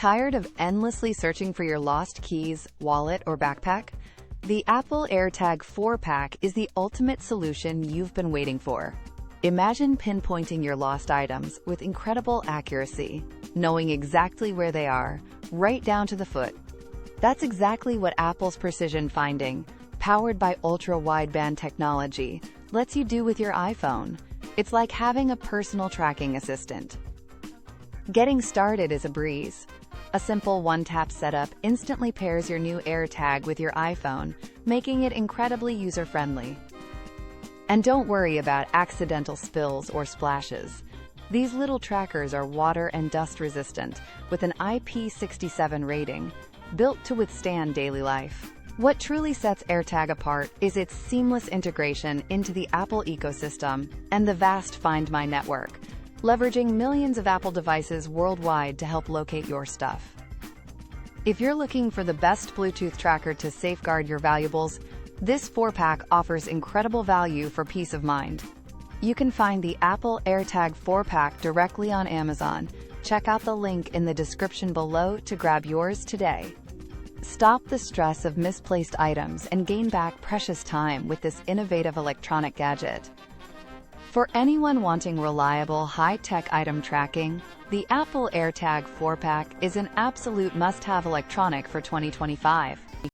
Tired of endlessly searching for your lost keys, wallet, or backpack? The Apple AirTag 4-pack is the ultimate solution you've been waiting for. Imagine pinpointing your lost items with incredible accuracy, knowing exactly where they are, right down to the foot. That's exactly what Apple's precision finding, powered by ultra-wideband technology, lets you do with your iPhone. It's like having a personal tracking assistant. Getting started is a breeze. A simple one-tap setup instantly pairs your new AirTag with your iPhone, making it incredibly user-friendly. And don't worry about accidental spills or splashes. These little trackers are water and dust resistant, with an IP67 rating, built to withstand daily life. What truly sets AirTag apart is its seamless integration into the Apple ecosystem and the vast Find My network, leveraging millions of Apple devices worldwide to help locate your stuff. If you're looking for the best Bluetooth tracker to safeguard your valuables, this 4-pack offers incredible value for peace of mind. You can find the Apple AirTag 4-pack directly on Amazon. Check out the link in the description below to grab yours today. Stop the stress of misplaced items and gain back precious time with this innovative electronic gadget. For anyone wanting reliable, high-tech item tracking, the Apple AirTag 4-pack is an absolute must-have electronic for 2025.